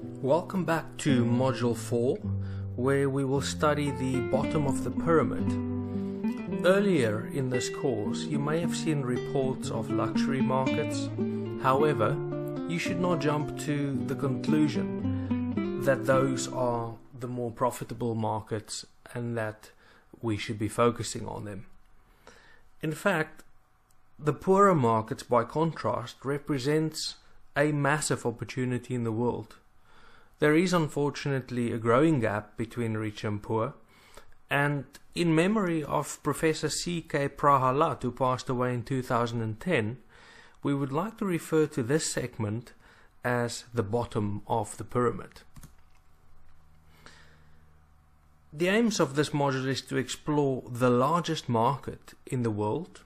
Welcome back to Module 4, where we will study the bottom of the pyramid. Earlier in this course, you may have seen reports of luxury markets. However, you should not jump to the conclusion that those are the more profitable markets and that we should be focusing on them. In fact, the poorer markets, by contrast, represents a massive opportunity in the world. There is unfortunately a growing gap between rich and poor, and in memory of Professor C.K. Prahalad, who passed away in 2010, we would like to refer to this segment as the bottom of the pyramid. The aims of this module is to explore the largest market in the world,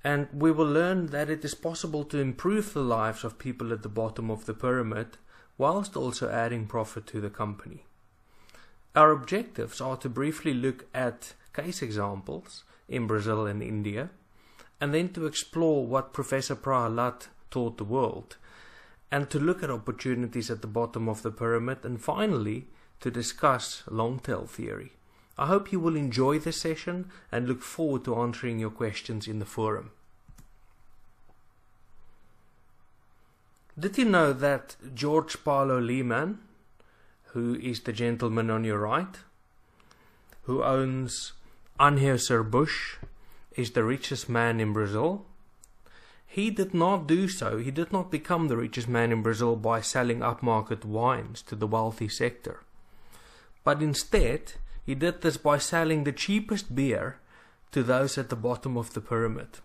and we will learn that it is possible to improve the lives of people at the bottom of the pyramid whilst also adding profit to the company. Our objectives are to briefly look at case examples in Brazil and India, and then to explore what Professor Prahalad taught the world, and to look at opportunities at the bottom of the pyramid, and finally to discuss Longtail theory. I hope you will enjoy this session and look forward to answering your questions in the forum. Did you know that George Paulo Lehman, who is the gentleman on your right, who owns Anheuser-Busch, is the richest man in Brazil? He did not do so. He did not become the richest man in Brazil by selling upmarket wines to the wealthy sector. But instead, he did this by selling the cheapest beer to those at the bottom of the pyramid.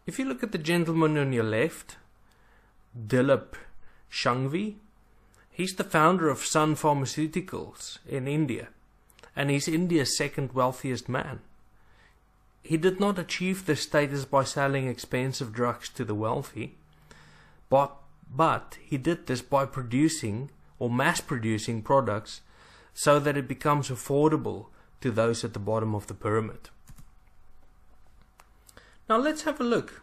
If you look at the gentleman on your left, Dilip Shanghvi, he's the founder of Sun Pharmaceuticals in India, and he's India's second wealthiest man. He did not achieve this status by selling expensive drugs to the wealthy, but he did this by producing or mass producing products so that it becomes affordable to those at the bottom of the pyramid. Now let's have a look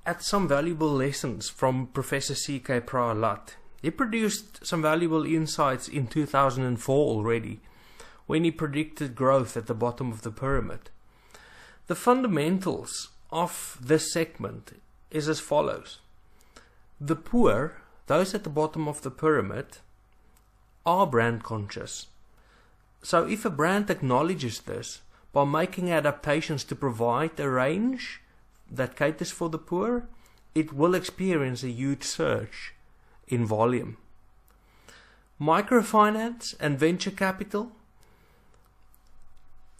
at some valuable lessons from Professor C.K. Prahalad. He produced some valuable insights in 2004 already, when he predicted growth at the bottom of the pyramid. The fundamentals of this segment is as follows. The poor, those at the bottom of the pyramid, are brand conscious. So if a brand acknowledges this by making adaptations to provide a range that caters for the poor, it will experience a huge surge in volume. Microfinance and venture capital,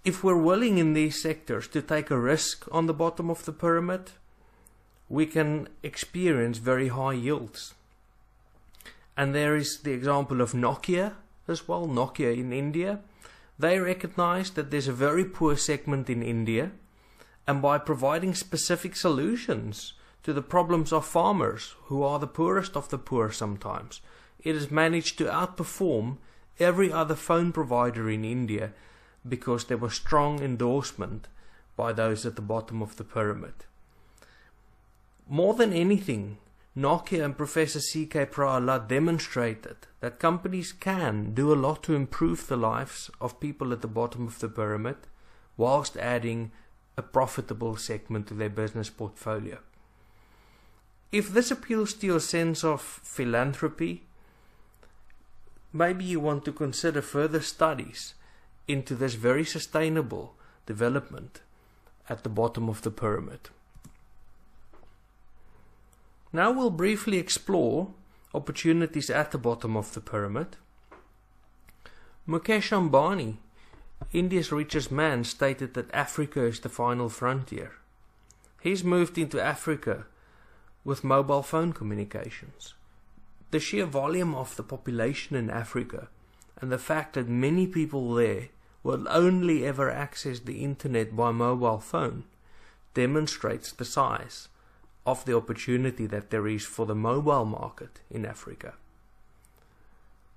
if we're willing in these sectors to take a risk on the bottom of the pyramid, we can experience very high yields. And there is the example of Nokia as well, Nokia in India. They recognize that there's a very poor segment in India, and by providing specific solutions to the problems of farmers, who are the poorest of the poor sometimes, it has managed to outperform every other phone provider in India because there was strong endorsement by those at the bottom of the pyramid. More than anything, Nokia and Professor C.K. Prahalad demonstrated that companies can do a lot to improve the lives of people at the bottom of the pyramid whilst adding a profitable segment to their business portfolio. If this appeals to your sense of philanthropy, maybe you want to consider further studies into this very sustainable development at the bottom of the pyramid. Now we'll briefly explore opportunities at the bottom of the pyramid. Mukesh Ambani, India's richest man, stated that Africa is the final frontier. He's moved into Africa with mobile phone communications. The sheer volume of the population in Africa and the fact that many people there will only ever access the internet by mobile phone demonstrates the size of the opportunity that there is for the mobile market in Africa.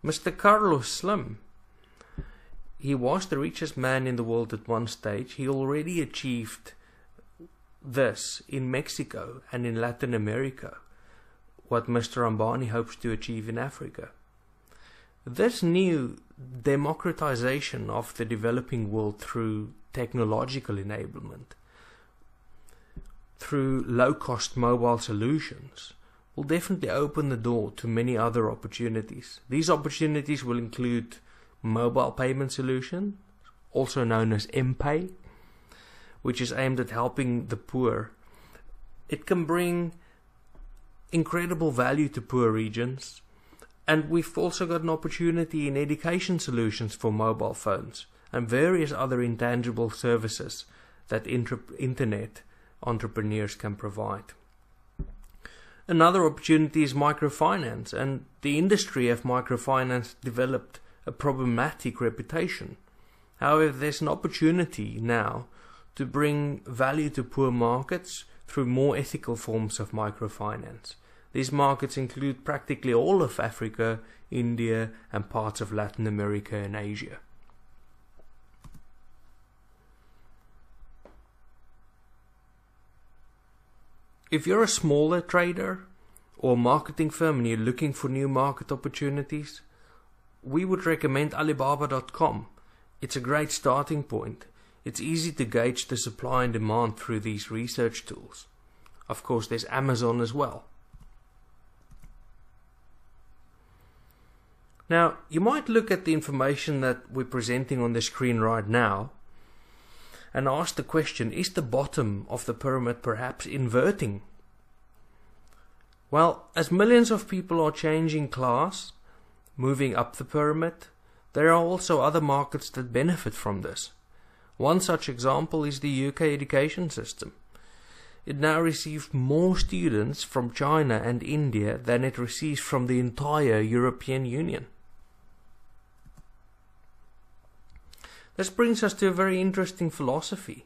Mr. Carlos Slim, he was the richest man in the world at one stage. He already achieved this in Mexico and in Latin America, what Mr. Ambani hopes to achieve in Africa. This new democratization of the developing world through technological enablement, through low-cost mobile solutions, will definitely open the door to many other opportunities. These opportunities will include mobile payment solution, also known as M-Pay, which is aimed at helping the poor. It can bring incredible value to poor regions, and we've also got an opportunity in education solutions for mobile phones and various other intangible services that internet entrepreneurs can provide. Another opportunity is microfinance, and the industry of microfinance developed a problematic reputation. However, there's an opportunity now to bring value to poor markets through more ethical forms of microfinance. These markets include practically all of Africa, India, and parts of Latin America and Asia. If you're a smaller trader or marketing firm and you're looking for new market opportunities, we would recommend Alibaba.com. It's a great starting point. It's easy to gauge the supply and demand through these research tools. Of course, there's Amazon as well. Now, you might look at the information that we're presenting on the screen right now and ask the question, is the bottom of the pyramid perhaps inverting? Well, as millions of people are changing class, moving up the pyramid, there are also other markets that benefit from this. One such example is the UK education system. It now receives more students from China and India than it receives from the entire European Union. This brings us to a very interesting philosophy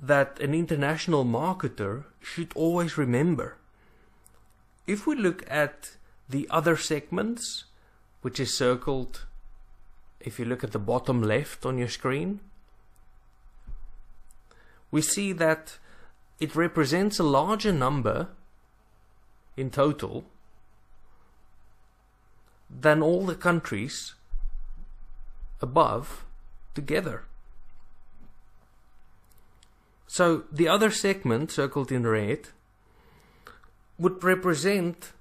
that an international marketer should always remember. If we look at the other segments, which is circled, if you look at the bottom left on your screen, we see that it represents a larger number in total than all the countries above together. So the other segment, circled in red, would represent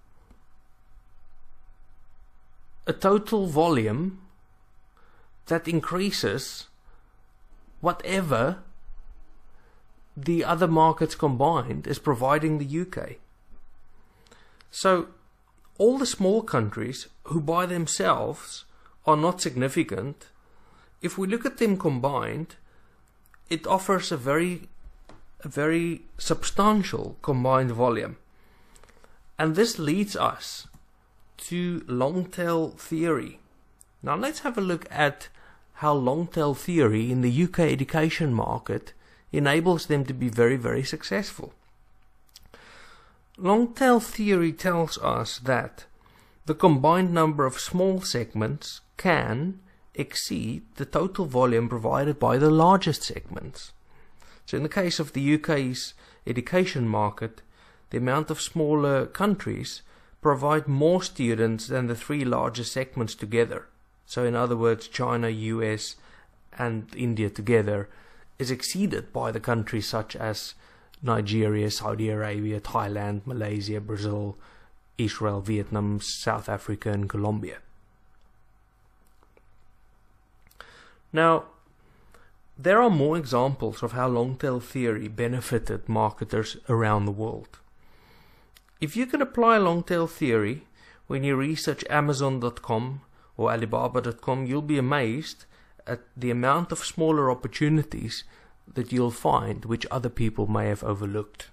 a total volume that increases whatever the other markets combined is providing the UK. So all the small countries who by themselves are not significant, if we look at them combined, it offers a very substantial combined volume. And this leads us to Longtail theory. Now let's have a look at how Longtail theory in the UK education market enables them to be very, very successful. Longtail theory tells us that the combined number of small segments can exceed the total volume provided by the largest segments. So in the case of the UK's education market, the amount of smaller countries provide more students than the three largest segments together. So in other words, China, US and India together is exceeded by the countries such as Nigeria, Saudi Arabia, Thailand, Malaysia, Brazil, Israel, Vietnam, South Africa and Colombia. Now, there are more examples of how Longtail theory benefited marketers around the world. If you can apply Longtail theory when you research Amazon.com or Alibaba.com, you'll be amazed at the amount of smaller opportunities that you'll find which other people may have overlooked.